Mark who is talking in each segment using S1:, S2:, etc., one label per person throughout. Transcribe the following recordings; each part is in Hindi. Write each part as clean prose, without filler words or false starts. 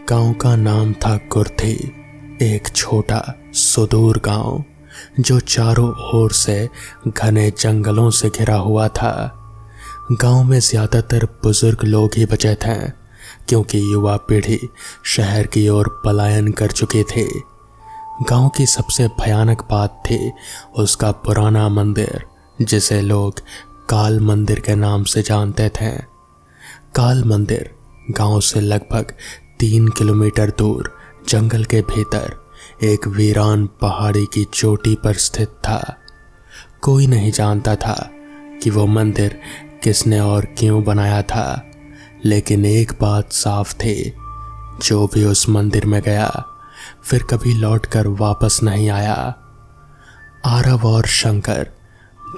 S1: गांव का नाम था कुर्थी। एक छोटा सुदूर गांव जो चारों ओर से घने जंगलों से घिरा हुआ था। गांव में ज्यादातर बुजुर्ग लोग ही बचे थे क्योंकि युवा पीढ़ी शहर की ओर पलायन कर चुकी थी। गांव की सबसे भयानक बात थी उसका पुराना मंदिर, जिसे लोग काल मंदिर के नाम से जानते थे। काल मंदिर गांव से लगभग 3 किलोमीटर दूर जंगल के भीतर एक वीरान पहाड़ी की चोटी पर स्थित था। कोई नहीं जानता था कि वो मंदिर किसने और क्यों बनाया था, लेकिन एक बात साफ थी, जो भी उस मंदिर में गया फिर कभी लौटकर वापस नहीं आया। आरव और शंकर,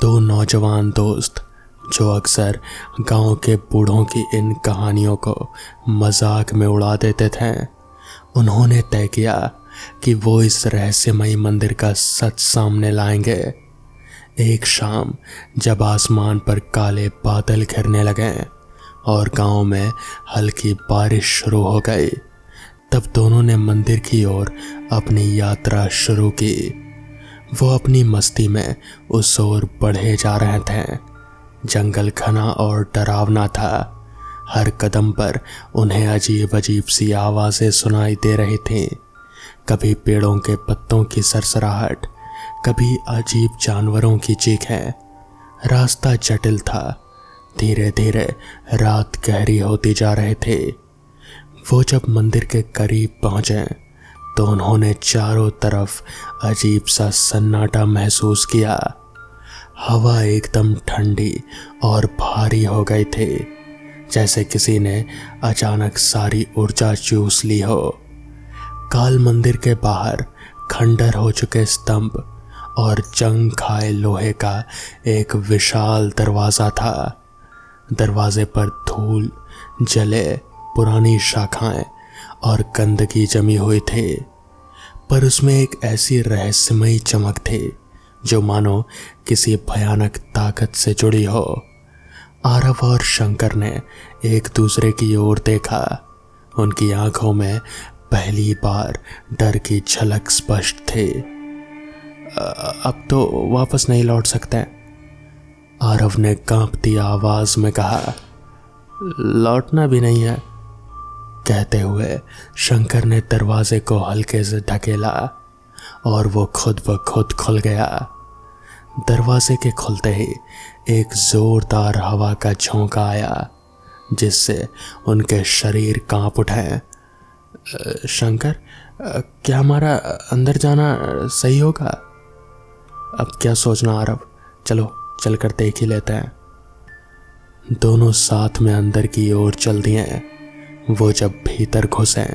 S1: 2 नौजवान दोस्त जो अक्सर गांव के बूढ़ों की इन कहानियों को मजाक में उड़ा देते थे, उन्होंने तय किया कि वो इस रहस्यमयी मंदिर का सच सामने लाएंगे। एक शाम जब आसमान पर काले बादल घिरने लगे और गांव में हल्की बारिश शुरू हो गई, तब दोनों ने मंदिर की ओर अपनी यात्रा शुरू की। वो अपनी मस्ती में उस ओर बढ़े जा रहे थे। जंगल घना और डरावना था। हर कदम पर उन्हें अजीब अजीब सी आवाजें सुनाई दे रही थीं। कभी पेड़ों के पत्तों की सरसराहट, कभी अजीब जानवरों की चीखें। रास्ता जटिल था। धीरे धीरे रात गहरी होती जा रही थी। वो जब मंदिर के करीब पहुंचे तो उन्होंने चारों तरफ अजीब सा सन्नाटा महसूस किया। हवा एकदम ठंडी और भारी हो गई थी, जैसे किसी ने अचानक सारी ऊर्जा चूस ली हो। काल मंदिर के बाहर खंडर हो चुके स्तंभ और जंग खाए लोहे का एक विशाल दरवाजा था। दरवाजे पर धूल, जले पुरानी शाखाएं और गंदगी जमी हुई थी, पर उसमें एक ऐसी रहस्यमयी चमक थी जो मानो किसी भयानक ताकत से जुड़ी हो। आरव और शंकर ने एक दूसरे की ओर देखा। उनकी आंखों में पहली बार डर की झलक स्पष्ट थी। अब तो वापस नहीं लौट सकते, आरव ने कांपती आवाज में कहा। लौटना भी नहीं है, कहते हुए शंकर ने दरवाजे को हल्के से ढकेला और वो खुद ब खुद खुल गया। दरवाजे के खुलते ही एक जोरदार हवा का झोंका आया, जिससे उनके शरीर कांप उठे। शंकर, क्या हमारा अंदर जाना सही होगा? अब क्या सोचना आरव, चलो चलकर देख ही लेते हैं। दोनों साथ में अंदर की ओर चल दिए। वो जब भीतर घुसे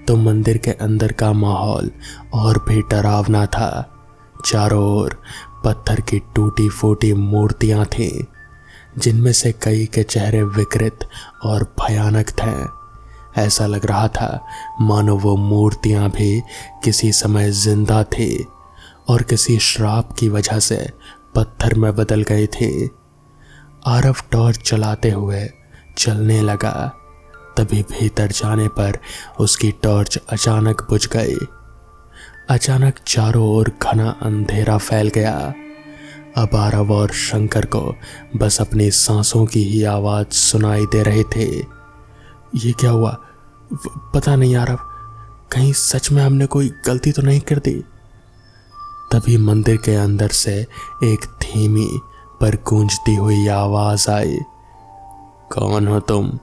S1: तो मंदिर के अंदर का माहौल और भी डरावना था। चारों ओर पत्थर की टूटी फूटी मूर्तियां थीं, जिनमें से कई के चेहरे विकृत और भयानक थे। ऐसा लग रहा था मानो वो मूर्तियां भी किसी समय जिंदा थी और किसी श्राप की वजह से पत्थर में बदल गई थी। आरव टॉर्च चलाते हुए चलने लगा। तभी भीतर जाने पर उसकी टॉर्च अचानक बुझ गई। अचानक चारों ओर घना अंधेरा फैल गया। अब आरव और शंकर को बस अपनी सांसों की ही आवाज सुनाई दे रही थी। ये क्या हुआ? पता नहीं आरव, कहीं सच में हमने कोई गलती तो नहीं कर दी? तभी मंदिर के अंदर से एक धीमी पर गूंजती हुई आवाज आई। कौन हो तुम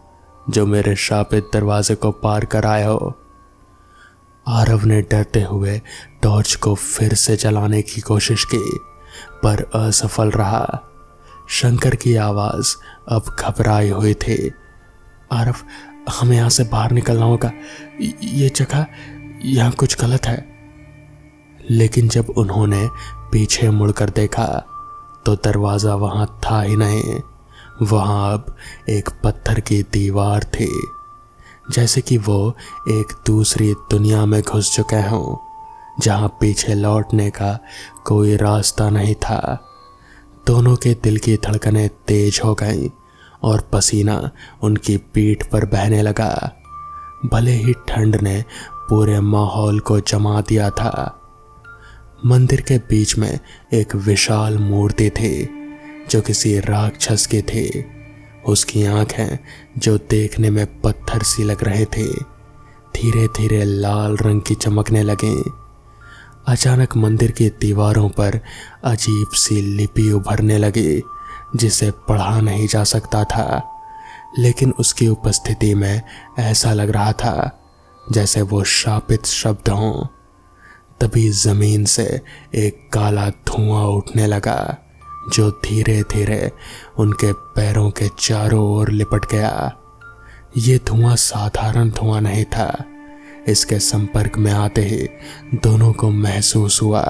S1: जो मेरे शापित दरवाजे को पार कर आए हो? आरव ने डरते हुए टॉर्च को फिर से जलाने की कोशिश की, पर असफल रहा। शंकर की आवाज अब घबराई हुई थी। आरव, हमें यहां से बाहर निकलना होगा। ये जगह, यहां कुछ गलत है। लेकिन जब उन्होंने पीछे मुड़कर देखा तो दरवाजा वहां था ही नहीं। वहां अब एक पत्थर की दीवार थी, जैसे कि वो एक दूसरी दुनिया में घुस चुके हों, जहां पीछे लौटने का कोई रास्ता नहीं था। दोनों के दिल की धड़कनें तेज हो गईं और पसीना उनकी पीठ पर बहने लगा। भले ही ठंड ने पूरे माहौल को जमा दिया था। मंदिर के बीच में एक विशाल मूर्ति थी जो किसी राक्षस की थी। उसकी आंखें, जो देखने में पत्थर सी लग रहे थे, धीरे धीरे लाल रंग की चमकने लगी। अचानक मंदिर की दीवारों पर अजीब सी लिपि उभरने लगी जिसे पढ़ा नहीं जा सकता था, लेकिन उसकी उपस्थिति में ऐसा लग रहा था जैसे वो शापित शब्द हों। तभी जमीन से एक काला धुआं उठने लगा जो धीरे धीरे उनके पैरों के चारों ओर लिपट गया। ये धुआं साधारण धुआं नहीं था। इसके संपर्क में आते ही दोनों को महसूस हुआ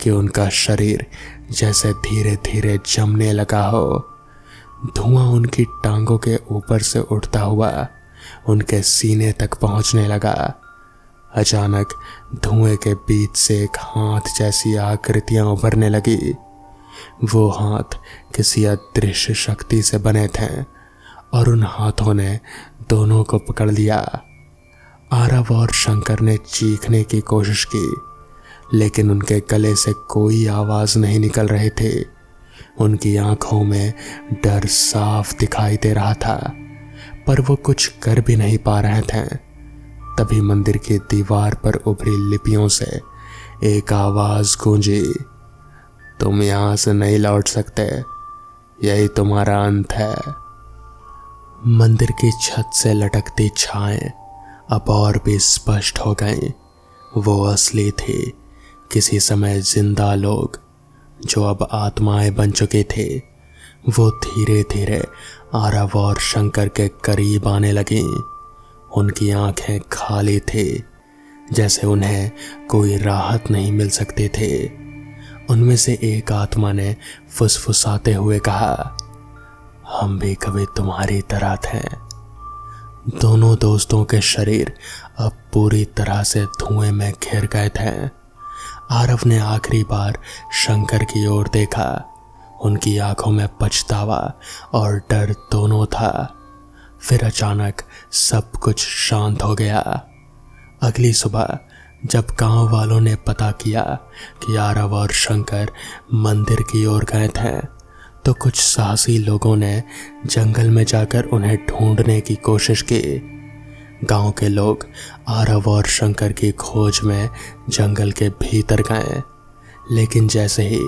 S1: कि उनका शरीर जैसे धीरे धीरे जमने लगा हो। धुआं उनकी टांगों के ऊपर से उठता हुआ उनके सीने तक पहुंचने लगा। अचानक धुएं के बीच से एक हाथ जैसी आकृतियां उभरने लगी। वो हाथ किसी अदृश्य शक्ति से बने थे और उन हाथों ने दोनों को पकड़ लिया। आरव और शंकर ने चीखने की कोशिश की, लेकिन उनके गले से कोई आवाज नहीं निकल रहे थे। उनकी आंखों में डर साफ दिखाई दे रहा था, पर वो कुछ कर भी नहीं पा रहे थे। तभी मंदिर की दीवार पर उभरी लिपियों से एक आवाज गूंजी, तुम यहां से नहीं लौट सकते, यही तुम्हारा अंत है। मंदिर की छत से लटकती छाएं अब और भी स्पष्ट हो गई। वो असली थी, किसी समय जिंदा लोग जो अब आत्माएं बन चुके थे। वो धीरे धीरे आरव और शंकर के करीब आने लगी। उनकी आंखें खाली थी, जैसे उन्हें कोई राहत नहीं मिल सकती थी। उनमें से एक आत्मा ने फुसफुसाते हुए कहा, हम भी कभी तुम्हारी तरह थे। दोनों दोस्तों के शरीर अब पूरी तरह से धुएं में घिर गए थे। आरव ने आखिरी बार शंकर की ओर देखा। उनकी आंखों में पछतावा और डर दोनों था। फिर अचानक सब कुछ शांत हो गया। अगली सुबह जब गांव वालों ने पता किया कि आरव और शंकर मंदिर की ओर गए थे, तो कुछ साहसी लोगों ने जंगल में जाकर उन्हें ढूंढने की कोशिश की। गांव के लोग आरव और शंकर की खोज में जंगल के भीतर गए, लेकिन जैसे ही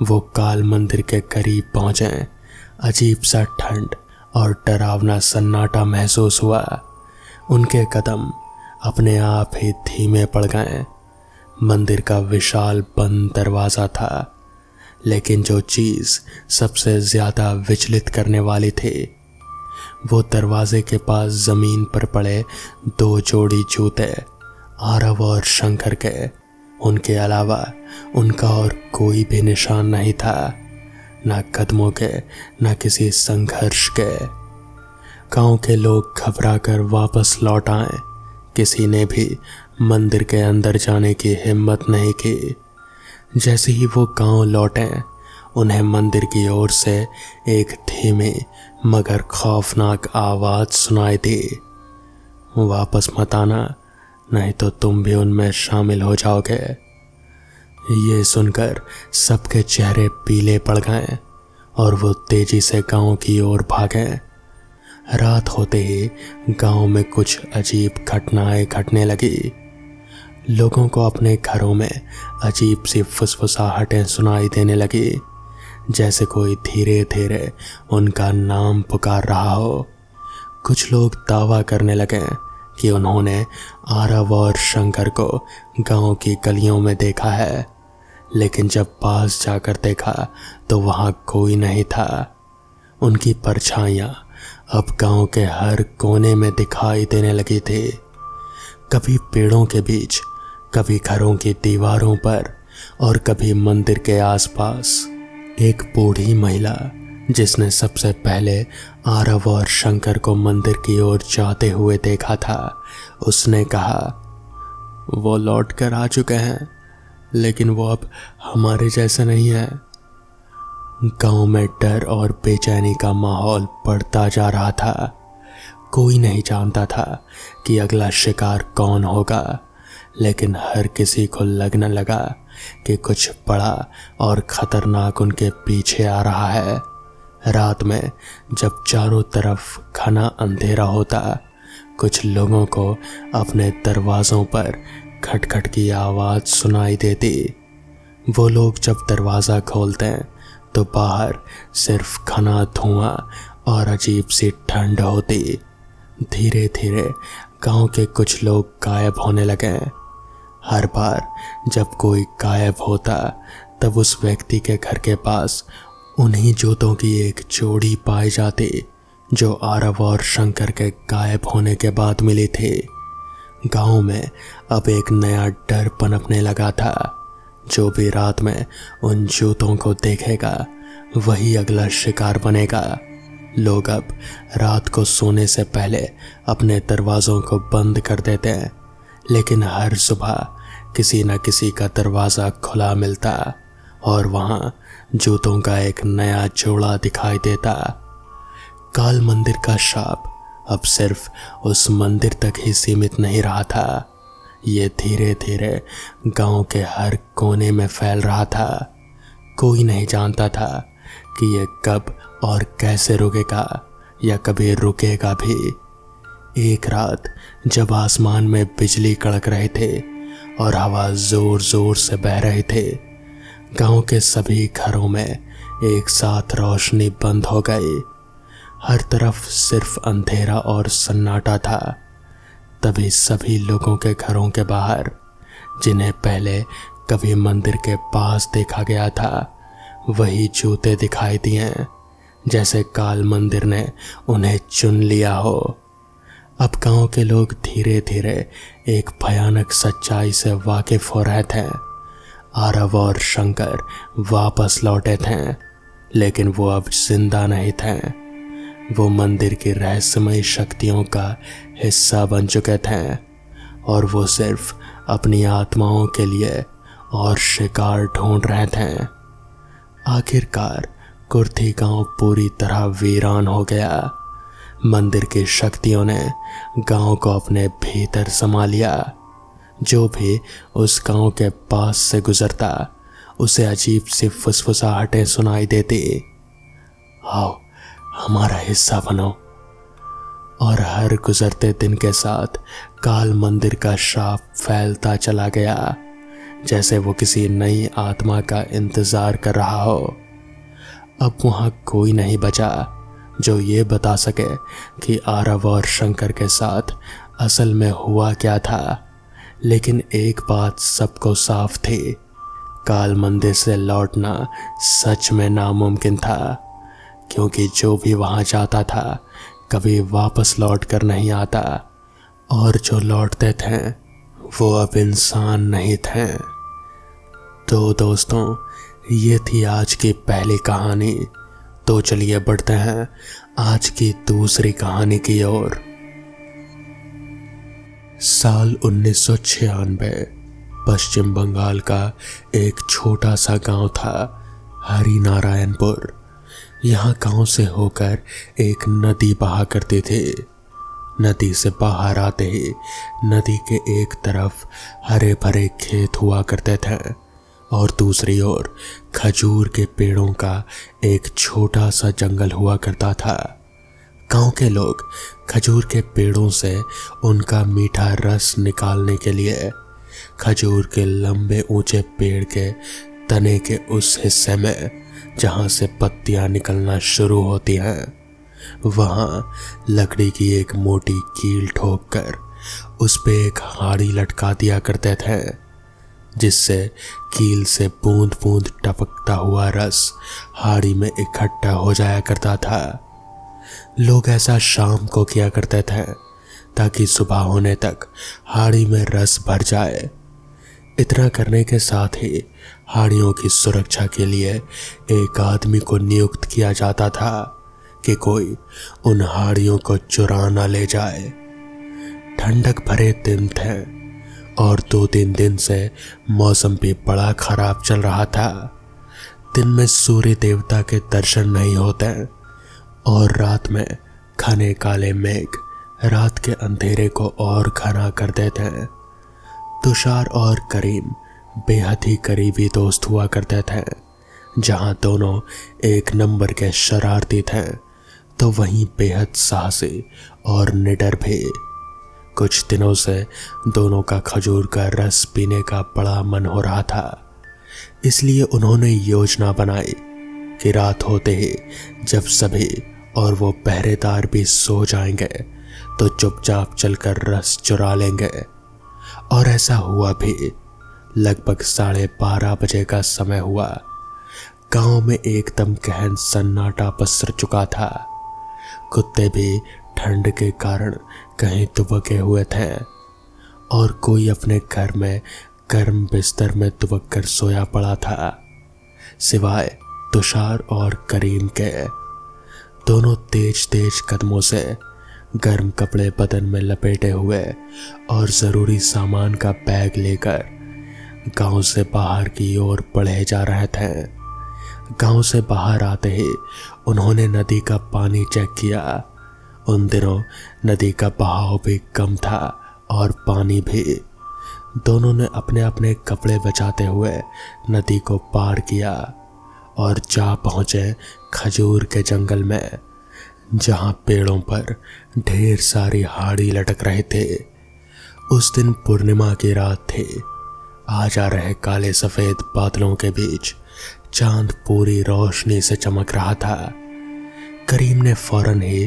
S1: वो काल मंदिर के करीब पहुंचे, अजीब सा ठंड और डरावना सन्नाटा महसूस हुआ। उनके कदम अपने आप ही धीमे पड़ गए। मंदिर का विशाल बंद दरवाजा था, लेकिन जो चीज सबसे ज्यादा विचलित करने वाली थी, वो दरवाजे के पास जमीन पर पड़े 2 जोड़ी जूते आरव और शंकर के। उनके अलावा उनका और कोई भी निशान नहीं था, ना कदमों के, ना किसी संघर्ष के। गांव के लोग घबराकर वापस लौट आए। किसी ने भी मंदिर के अंदर जाने की हिम्मत नहीं की। जैसे ही वो गांव लौटे, उन्हें मंदिर की ओर से एक धीमी मगर खौफनाक आवाज सुनाई दी, वापस मत आना, नहीं तो तुम भी उनमें शामिल हो जाओगे। ये सुनकर सबके चेहरे पीले पड़ गए और वो तेजी से गांव की ओर भागे। रात होते ही गांव में कुछ अजीब घटनाएं घटने लगी। लोगों को अपने घरों में अजीब सी फुसफुसाहटें सुनाई देने लगी, जैसे कोई धीरे धीरे उनका नाम पुकार रहा हो। कुछ लोग दावा करने लगे कि उन्होंने आरव और शंकर को गांव की गलियों में देखा है, लेकिन जब पास जाकर देखा तो वहां कोई नहीं था। उनकी परछाइयां अब गांव के हर कोने में दिखाई देने लगी थी, कभी पेड़ों के बीच, कभी घरों की दीवारों पर और कभी मंदिर के आसपास। एक बूढ़ी महिला, जिसने सबसे पहले आरव और शंकर को मंदिर की ओर जाते हुए देखा था, उसने कहा, वो लौट कर आ चुके हैं, लेकिन वो अब हमारे जैसे नहीं है। गांव में डर और बेचैनी का माहौल बढ़ता जा रहा था। कोई नहीं जानता था कि अगला शिकार कौन होगा, लेकिन हर किसी को लगने लगा कि कुछ बड़ा और खतरनाक उनके पीछे आ रहा है। रात में जब चारों तरफ घना अंधेरा होता, कुछ लोगों को अपने दरवाज़ों पर खटखट की आवाज़ सुनाई देती। वो लोग जब दरवाज़ा खोलते हैं तो बाहर सिर्फ घना धुआं और अजीब सी ठंड होती। धीरे धीरे गांव के कुछ लोग गायब होने लगे। हर बार जब कोई गायब होता तब उस व्यक्ति के घर के पास उन्हीं जूतों की एक जोड़ी पाई जाती जो आरव और शंकर के गायब होने के बाद मिली थी। गांव में अब एक नया डर पनपने लगा था। जो भी रात में उन जूतों को देखेगा वही अगला शिकार बनेगा। लोग अब रात को सोने से पहले अपने दरवाज़ों को बंद कर देते हैं, लेकिन हर सुबह किसी न किसी का दरवाज़ा खुला मिलता और वहाँ जूतों का एक नया जोड़ा दिखाई देता। काल मंदिर का शाप अब सिर्फ उस मंदिर तक ही सीमित नहीं रहा था। ये धीरे धीरे गांव के हर कोने में फैल रहा था। कोई नहीं जानता था कि ये कब और कैसे रुकेगा या कभी रुकेगा भी। एक रात जब आसमान में बिजली कड़क रहे थे और हवा जोर जोर से बह रहे थे, गांव के सभी घरों में एक साथ रोशनी बंद हो गई। हर तरफ सिर्फ अंधेरा और सन्नाटा था। तभी सभी लोगों के घरों के बाहर, जिन्हें पहले कभी मंदिर के पास देखा गया था, वही जूते दिखाई दिए, जैसे काल मंदिर ने उन्हें चुन लिया हो। अब गांव के लोग धीरे धीरे एक भयानक सच्चाई से वाकिफ हो रहे थे। आरव और शंकर वापस लौटे थे, लेकिन वो अब जिंदा नहीं थे। वो मंदिर की रहस्यमयी शक्तियों का हिस्सा बन चुके थे और वो सिर्फ अपनी आत्माओं के लिए और शिकार ढूंढ रहे थे। आखिरकार कुर्थी गांव पूरी तरह वीरान हो गया। मंदिर की शक्तियों ने गांव को अपने भीतर समा लिया। जो भी उस गांव के पास से गुजरता उसे अजीब सी फुसफुसाहटें सुनाई देती, आओ हमारा हिस्सा बनो। और हर गुजरते दिन के साथ काल मंदिर का श्राप फैलता चला गया, जैसे वो किसी नई आत्मा का इंतजार कर रहा हो। अब वहाँ कोई नहीं बचा जो ये बता सके कि आरव और शंकर के साथ असल में हुआ क्या था। लेकिन एक बात सबको साफ थी, काल मंदिर से लौटना सच में नामुमकिन था, क्योंकि जो भी वहाँ जाता था कभी वापस लौट कर नहीं आता, और जो लौटते थे वो अब इंसान नहीं थे। तो दोस्तों, ये थी आज की पहली कहानी। तो चलिए बढ़ते हैं आज की दूसरी कहानी की ओर। साल 1996 पश्चिम बंगाल का एक छोटा सा गांव था, हरिनारायणपुर। यहाँ गांव से होकर एक नदी बहा करती थी। नदी से बाहर आते ही नदी के एक तरफ हरे भरे खेत हुआ करते थे और दूसरी ओर खजूर के पेड़ों का एक छोटा सा जंगल हुआ करता था। गांव के लोग खजूर के पेड़ों से उनका मीठा रस निकालने के लिए खजूर के लंबे ऊंचे पेड़ के तने के उस हिस्से में जहां से पत्तियां निकलना शुरू होती हैं, वहां लकड़ी की एक मोटी कील ठोक कर उस पे एक हाड़ी लटका दिया करते थे, जिससे कील से बूंद बूंद टपकता हुआ रस हाड़ी में इकट्ठा हो जाया करता था। लोग ऐसा शाम को किया करते थे ताकि सुबह होने तक हाड़ी में रस भर जाए। इतना करने के साथ ही हाड़ियों की सुरक्षा के लिए एक आदमी को नियुक्त किया जाता था कि कोई उन हाड़ियों को चुरा न ले जाए। ठंडक भरे दिन थे और 2-3 दिन से मौसम भी बड़ा खराब चल रहा था। दिन में सूर्य देवता के दर्शन नहीं होते और रात में घने काले मेघ रात के अंधेरे को और घना कर देते हैं। तुषार और करीम बेहद ही करीबी दोस्त हुआ करते थे। जहां दोनों एक नंबर के शरारती थे, तो वहीं बेहद साहसी और निडर भी। कुछ दिनों से दोनों का खजूर का रस पीने का बड़ा मन हो रहा था, इसलिए उन्होंने योजना बनाई कि रात होते ही जब सभी और वो पहरेदार भी सो जाएंगे तो चुपचाप चलकर रस चुरा लेंगे। और ऐसा हुआ भी। लगभग 12:30 बजे का समय हुआ। गांव में एकदम गहन सन्नाटा पसर चुका था। कुत्ते भी ठंड के कारण कहीं दुबके हुए थे और कोई अपने घर में गर्म बिस्तर में दुबक कर सोया पड़ा था, सिवाय तुषार और करीम के। दोनों तेज तेज कदमों से गर्म कपड़े बदन में लपेटे हुए और जरूरी सामान का बैग लेकर गांव से बाहर की ओर बढ़े जा रहे थे। गांव से बाहर आते ही उन्होंने नदी का पानी चेक किया। उन दिनों नदी का बहाव भी कम था और पानी भी। दोनों ने अपने अपने कपड़े बचाते हुए नदी को पार किया और जा पहुंचे खजूर के जंगल में, जहां पेड़ों पर ढेर सारी हाड़ी लटक रहे थे। उस दिन पूर्णिमा की रात थी। आ जा रहे काले सफेद बादलों के बीच चांद पूरी रोशनी से चमक रहा था। करीम ने फौरन ही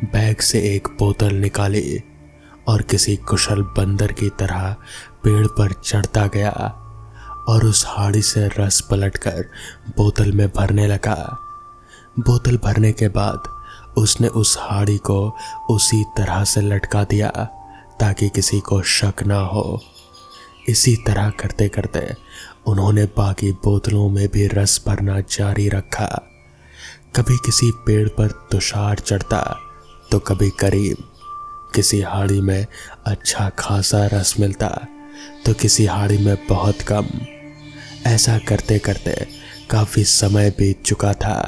S1: बैग से एक बोतल निकाली और किसी कुशल बंदर की तरह पेड़ पर चढ़ता गया और उस हाड़ी से रस पलटकर बोतल में भरने लगा। बोतल भरने के बाद उसने उस हाड़ी को उसी तरह से लटका दिया ताकि किसी को शक ना हो। इसी तरह करते करते उन्होंने बाकी बोतलों में भी रस भरना जारी रखा। कभी किसी पेड़ पर तुषार चढ़ता तो कभी करीम। किसी हाड़ी में अच्छा खासा रस मिलता तो किसी हाड़ी में बहुत कम। ऐसा करते करते काफी समय बीत चुका था।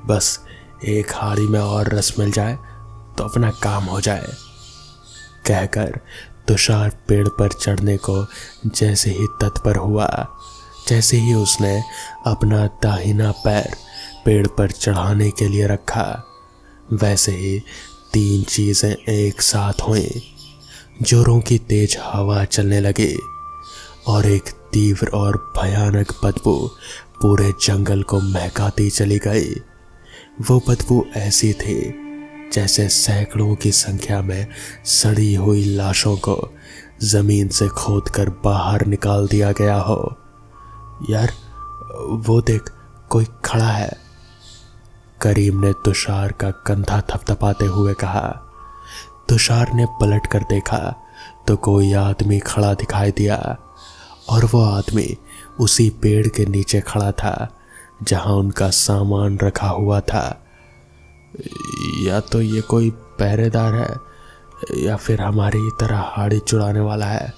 S1: बस एक हाड़ी में और रस मिल जाए तो अपना काम हो जाए, कहकर तुषार पेड़ पर चढ़ने को जैसे ही तत्पर हुआ, जैसे ही उसने अपना दाहिना पैर पेड़ पर चढ़ाने के लिए रखा, वैसे ही 3 चीजें एक साथ हुई। जोरों की तेज हवा चलने लगी और एक तीव्र और भयानक बदबू पूरे जंगल को महकाती चली गई। वो बदबू ऐसी थी जैसे सैकड़ों की संख्या में सड़ी हुई लाशों को जमीन से खोदकर बाहर निकाल दिया गया हो। यार, वो देख, कोई खड़ा है, करीम ने तुषार का कंधा थपथपाते हुए कहा। तुषार ने पलट कर देखा तो कोई आदमी खड़ा दिखाई दिया और वो आदमी उसी पेड़ के नीचे खड़ा था जहां उनका सामान रखा हुआ था। या तो ये कोई पहरेदार है या फिर हमारी तरह हाड़ी चुराने वाला है,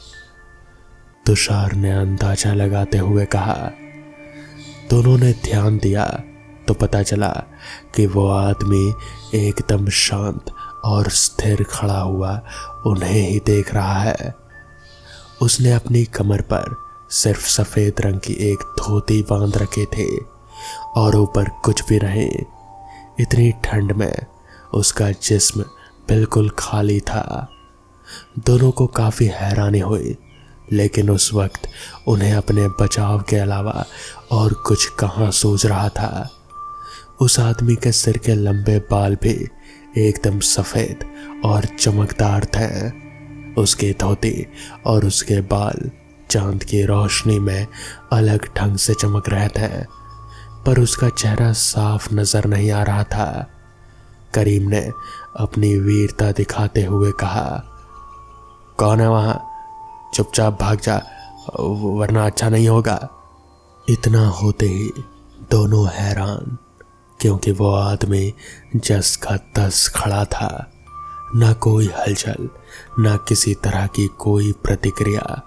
S1: तुषार ने अंदाजा लगाते हुए कहा। दोनों ने ध्यान दिया तो पता चला कि वो आदमी एकदम शांत और स्थिर खड़ा हुआ उन्हें ही देख रहा है। उसने अपनी कमर पर सिर्फ सफेद रंग की एक धोती बांध रखे थे और ऊपर कुछ भी नहीं। इतनी ठंड में उसका जिस्म बिल्कुल खाली था। दोनों को काफी हैरानी हुई, लेकिन उस वक्त उन्हें अपने बचाव के अलावा और कुछ कहाँ सूझ रहा था। उस आदमी के सिर के लंबे बाल भी एकदम सफेद और चमकदार थे। उसकी धोती और उसके बाल चांद की रोशनी में अलग ढंग से चमक रहे थे, पर उसका चेहरा साफ नजर नहीं आ रहा था। करीम ने अपनी वीरता दिखाते हुए कहा, कौन है वहां? चुपचाप भाग जा वरना अच्छा नहीं होगा। इतना होते ही दोनों हैरान, क्योंकि वो आदमी जस का तस खड़ा था। ना कोई हलचल, ना किसी तरह की कोई प्रतिक्रिया।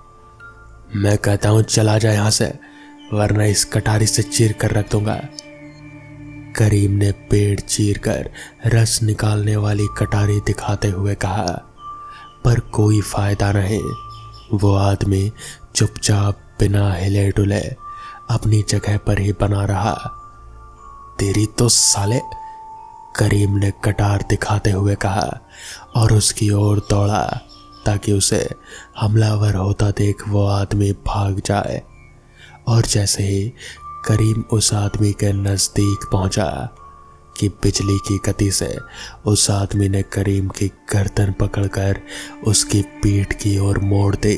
S1: मैं कहता हूं चला जा यहां से, वरना इस कटारी से चीर कर रख दूंगा, करीम ने पेड़ चीरकर रस निकालने वाली कटारी दिखाते हुए कहा, पर कोई फायदा नहीं। वो आदमी चुपचाप बिना हिले डुले अपनी जगह पर ही बना रहा। तेरी तो साले, करीम ने कटार दिखाते हुए कहा और उसकी ओर दौड़ा ताकि उसे हमलावर होता देख वो आदमी भाग जाए। और जैसे ही करीम उस आदमी के नजदीक पहुंचा कि बिजली की गति से उस आदमी ने करीम की गर्दन पकड़कर उसकी पीठ की ओर मोड़ दी।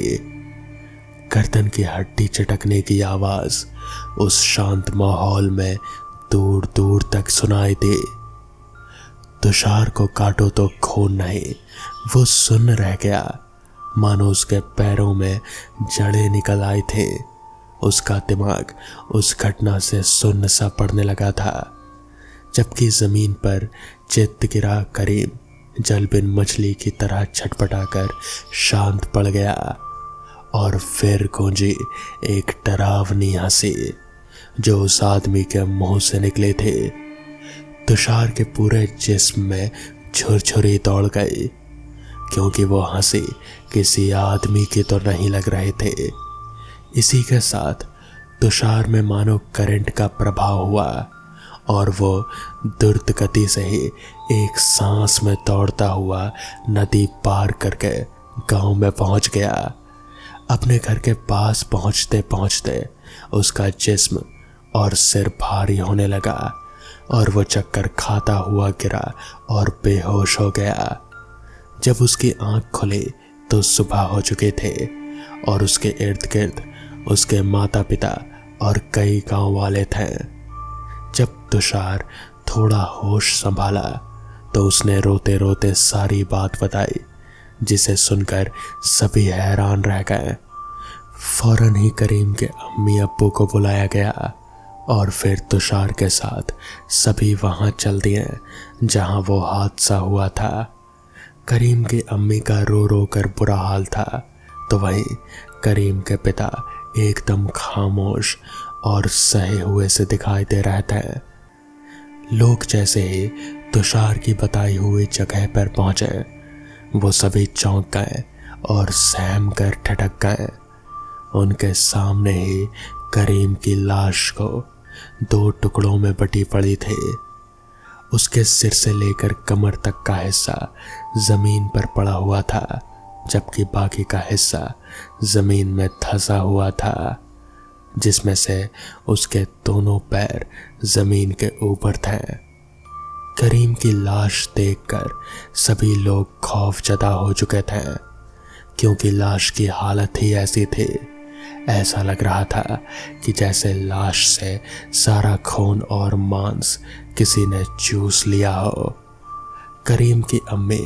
S1: गर्दन की हड्डी चटकने की आवाज उस शांत माहौल में दूर दूर तक सुनाई दी। तुषार को काटो तो खून नहीं, वो सुन्न रह गया, मानो उसके पैरों में जड़ें निकल आई थी। उसका दिमाग उस घटना से सुन्न सा पड़ने लगा था। जबकि जमीन पर चित्त गिरा करीम जलबिन मछली की तरह छटपटाकर शांत पड़ गया। और फिर गूंजी एक डरावनी हंसी जो उस आदमी के मुंह से निकले थे। तुषार के पूरे जिस्म में छुरछुरी दौड़ गई, क्योंकि वो हंसी किसी आदमी की तो नहीं लग रहे थे। इसी के साथ तुषार में मानो करंट का प्रभाव हुआ और वो द्रुत गति से ही एक सांस में दौड़ता हुआ नदी पार करके गांव में पहुंच गया। अपने घर के पास पहुंचते पहुंचते उसका जिस्म और सिर भारी होने लगा और वो चक्कर खाता हुआ गिरा और बेहोश हो गया। जब उसकी आंख खुली तो सुबह हो चुके थे और उसके इर्द गिर्द उसके माता पिता और कई गांव वाले थे। जब तुषार थोड़ा होश संभाला तो उसने रोते रोते सारी बात बताई, जिसे सुनकर सभी हैरान रह गए। फौरन ही करीम के अम्मी अब्बू को बुलाया गया और फिर तुषार के साथ सभी वहां चल दिए जहां वो हादसा हुआ था। करीम की अम्मी का रो रो कर बुरा हाल था, तो वहीं करीम के पिता एकदम खामोश और सहे हुए से दिखाई दे रहे थे। लोग जैसे ही तुषार की बताई हुई जगह पर पहुंचे, वो सभी चौंक गए और सहम कर ठटक गए। उनके सामने ही करीम की लाश को 2 टुकड़ों में बटी पड़ी थी। उसके सिर से लेकर कमर तक का हिस्सा जमीन पर पड़ा हुआ था, जबकि बाकी का हिस्सा जमीन में धंसा हुआ था, जिसमें से उसके दोनों पैर जमीन के ऊपर थे। करीम की लाश देखकर सभी लोग खौफजदा हो चुके थे, क्योंकि लाश की हालत ही ऐसी थी। ऐसा लग रहा था कि जैसे लाश से सारा खून और मांस किसी ने चूस लिया हो। करीम की अम्मी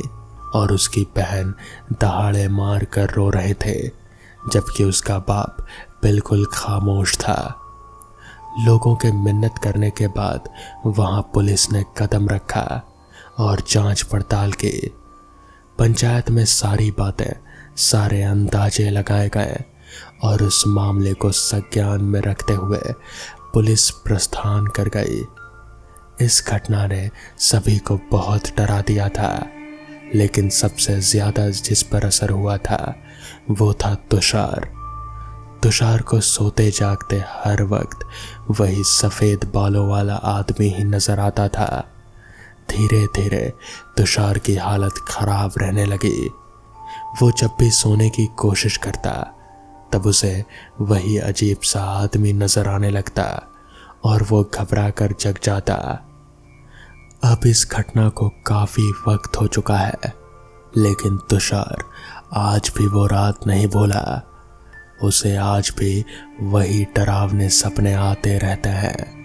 S1: और उसकी बहन दहाड़े मार कर रो रहे थे, जबकि उसका बाप बिल्कुल खामोश था। लोगों के मिन्नत करने के बाद वहां पुलिस ने कदम रखा और जांच पड़ताल की। पंचायत में सारी बातें, सारे अंदाजे लगाए गए और उस मामले को संज्ञान में रखते हुए पुलिस प्रस्थान कर गई। इस घटना ने सभी को बहुत डरा दिया था, लेकिन सबसे ज्यादा जिस पर असर हुआ था वो था तुषार। तुषार को सोते जागते हर वक्त वही सफेद बालों वाला आदमी ही नजर आता था। धीरे धीरे तुषार की हालत खराब रहने लगी। वो जब भी सोने की कोशिश करता तब उसे वही अजीब सा आदमी नजर आने लगता और वो घबरा कर जग जाता। अब इस घटना को काफी वक्त हो चुका है, लेकिन तुषार आज भी वो रात नहीं भूला। उसे आज भी वही डरावने सपने आते रहते हैं।